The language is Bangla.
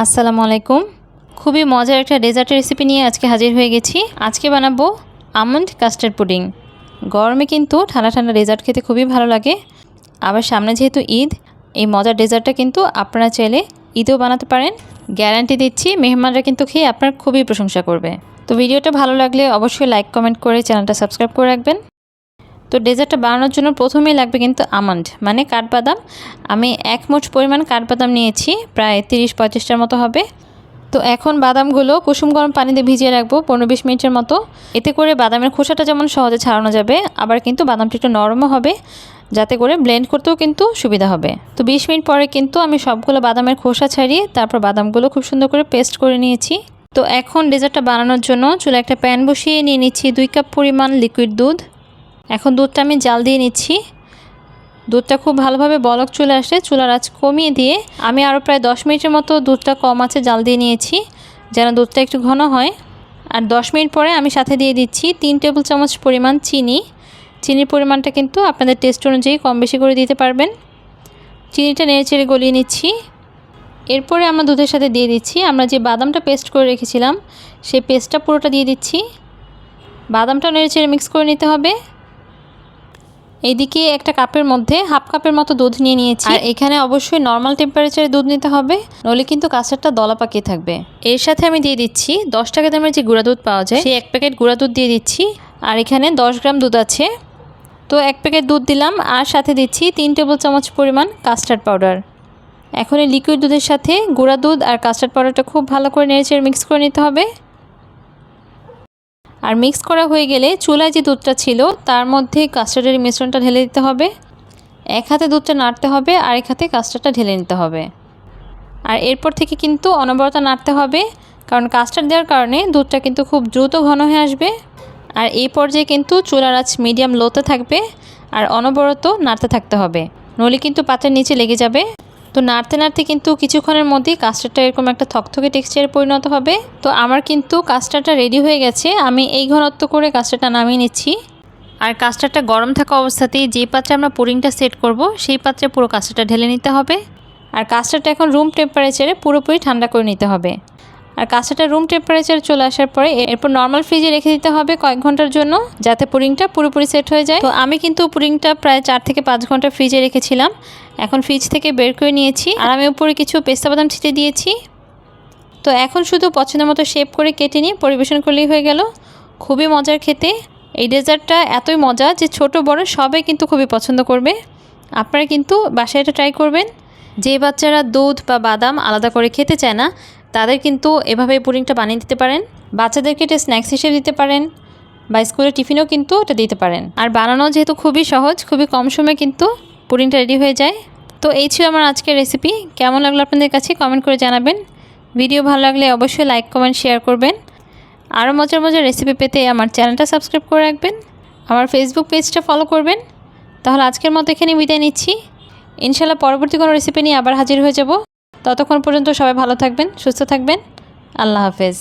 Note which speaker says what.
Speaker 1: আসসালামু আলাইকুম। খুবই মজার একটা ডেজার্টের রেসিপি নিয়ে আজকে হাজির হয়ে গেছি। আজকে বানাবো আমন্ড কাস্টার্ড পুডিং। গরমে কিন্তু ঠান্ডা ঠান্ডা ডেজার্ট খেতে খুবই ভালো লাগে। আবার সামনে যেহেতু ঈদ, এই মজার ডেজার্টটা কিন্তু আপনারা চাইলে ঈদেও বানাতে পারেন। গ্যারান্টি দিচ্ছি মেহমানরা কিন্তু খেয়ে আপনার খুবই প্রশংসা করবে। তো ভিডিওটা ভালো লাগলে অবশ্যই লাইক কমেন্ট করে চ্যানেলটা সাবস্ক্রাইব করে রাখবেন। তো ডেজার্টটা বানানোর জন্য প্রথমেই লাগবে কিন্তু আমন্ড মানে কাঠবাদাম। আমি 1 মুঠ পরিমাণ কাঠবাদাম নিয়েছি, প্রায় 30-35টার মতো হবে। তো এখন বাদামগুলো কুসুম গরম পানিতে ভিজিয়ে রাখবো 15-20 মিনিটের মতো। এতে করে বাদামের খোসাটা যেমন সহজে ছাড়ানো যাবে, আবার কিন্তু বাদামটা একটু নরমও হবে, যাতে করে ব্লেন্ড করতেও কিন্তু সুবিধা হবে। তো 20 মিনিট পরে কিন্তু আমি সবগুলো বাদামের খোসা ছাড়িয়ে তারপর বাদামগুলো খুব সুন্দর করে পেস্ট করে নিয়েছি। তো এখন ডেজার্টটা বানানোর জন্য চুলায় একটা প্যান বসিয়ে নিয়ে নিচ্ছি 2 কাপ পরিমাণ লিকুইড দুধ। এখন দুধটা আমি জাল দিয়ে নিচ্ছি। দুধটা খুব ভালোভাবে বলক চলে আসলে চুলার আঁচ কমিয়ে দিয়ে আমি আরও প্রায় 10 মিনিটের মতো দুধটা কম আঁচে জাল দিয়ে নিয়েছি, যেন দুধটা একটু ঘন হয়। আর 10 মিনিট পরে আমি সাথে দিয়ে দিচ্ছি 3 টেবিল চামচ পরিমাণ চিনি। চিনির পরিমাণটা কিন্তু আপনাদের টেস্ট অনুযায়ী কম বেশি করে দিতে পারবেন। চিনিটা নেড়েচেড়ে গলিয়ে নিচ্ছি। এরপরে আমরা দুধের সাথে দিয়ে দিচ্ছি আমরা যে বাদামটা পেস্ট করে রেখেছিলাম, সেই পেস্টটা পুরোটা দিয়ে দিচ্ছি। বাদামটা নেড়েচেড়ে মিক্স করে নিতে হবে। এইদিকে একটা কাপের মধ্যে হাফ কাপের মতো দুধ নিয়ে নিয়েছি। আর এখানে অবশ্যই নর্মাল টেম্পারেচারে দুধ নিতে হবে, নইলে কিন্তু কাস্টার্ডটা দলা পাকিয়ে থাকবে। এর সাথে আমি দিয়ে দিচ্ছি 10 টাকা দামের যে গুঁড়া দুধ পাওয়া যায়, সেই 1 প্যাকেট গুঁড়া দুধ দিয়ে দিচ্ছি। আর এখানে 10 গ্রাম দুধ আছে, তো 1 প্যাকেট দুধ দিলাম। আর সাথে দিচ্ছি 3 টেবিল চামচ পরিমাণ কাস্টার্ড পাউডার। এখন এই লিকুইড দুধের সাথে গুঁড়া দুধ আর কাস্টার্ড পাউডারটা খুব ভালো করে নেড়েচেড়ে মিক্স করে নিতে হবে। আর মিক্স করা হয়ে গেলে চুলায় যে দুধটা ছিল তার মধ্যে কাস্টার্ডের মিশ্রণটা ঢেলে দিতে হবে। এক হাতে দুধটা নাড়তে হবে, আর এক হাতে কাস্টার্ডটা ঢেলে নিতে হবে। আর এরপর থেকে কিন্তু অনবরত নাড়তে হবে, কারণ কাস্টার্ড দেওয়ার কারণে দুধটা কিন্তু খুব দ্রুত ঘন হয়ে আসবে। আর এই পর্যায়ে কিন্তু চুলার আঁচ মিডিয়াম লোতে থাকবে, আর অনবরত নাড়তে থাকতে হবে, নইলে কিন্তু পাত্রের নিচে লেগে যাবে। তো নাড়তে নাড়তে কিন্তু কিছুক্ষণের মধ্যেই কাস্টার্ডটা এরকম একটা থকথকে টেক্সচারে পরিণত হবে। তো আমার কিন্তু কাস্টার্ডটা রেডি হয়ে গেছে। আমি এই ঘনত্ব করে কাস্টার্ডটা নামিয়ে নিচ্ছি। আর কাস্টার্ডটা গরম থাকা অবস্থাতেই যে পাত্রে আমরা পুডিংটা সেট করব, সেই পাত্রে পুরো কাস্টার্ডটা ঢেলে নিতে হবে। আর কাস্টার্ডটা এখন রুম টেম্পারেচারে পুরোপুরি ঠান্ডা করে নিতে হবে। আর কাস্টার্ডটা রুম টেম্পারেচারে চলে আসার পরে এরপর নর্মাল ফ্রিজে রেখে দিতে হবে কয়েক ঘন্টার জন্য, যাতে পুডিংটা পুরোপুরি সেট হয়ে যায়। তো আমি কিন্তু পুডিংটা প্রায় 4 থেকে 5 ঘন্টা ফ্রিজে রেখেছিলাম। এখন ফ্রিজ থেকে বের করে নিয়েছি, আর আমি উপরে কিছু পেস্তা বাদাম ছিটিয়ে দিয়েছি। তো এখন শুধু পছন্দের মতো শেপ করে কেটে নিয়ে পরিবেশন করলেই হয়ে গেল। খুবই মজার খেতে। এই ডেজার্টটা এতই মজা যে ছোট বড় সবাই কিন্তু খুবই পছন্দ করবে। আপনারা কিন্তু বাসায় এটা ট্রাই করবেন। যে বাচ্চারা দুধ বা বাদাম আলাদা করে খেতে চায় না, তাদের কিন্তু এভাবে পুডিংটা বানিয়ে দিতে পারেন। বাচ্চাদেরকে এটা স্ন্যাক্স হিসেবে দিতে পারেন, বা স্কুলের টিফিনেও কিন্তু এটা দিতে পারেন। আর বানানো যেহেতু খুবই সহজ, খুবই কম সময়ে কিন্তু পুডিংটা রেডি হয়ে যায়। তো এই ছিল আমার আজকের রেসিপি। কেমন লাগলো আপনাদের কাছে কমেন্ট করে জানাবেন। ভিডিও ভালো লাগলে অবশ্যই লাইক কমেন্ট শেয়ার করবেন। আরও মজার মজার রেসিপি পেতে আমার চ্যানেলটা সাবস্ক্রাইব করে রাখবেন। আমার ফেসবুক পেজটা ফলো করবেন। তাহলে আজকের মতো এখানে বিদায় নিচ্ছি। ইনশাআল্লাহ পরবর্তী কোনো রেসিপি নিয়ে আবার হাজির হয়ে যাব। ততক্ষণ পর্যন্ত সবাই ভালো থাকবেন, সুস্থ থাকবেন। আল্লাহ হাফেজ।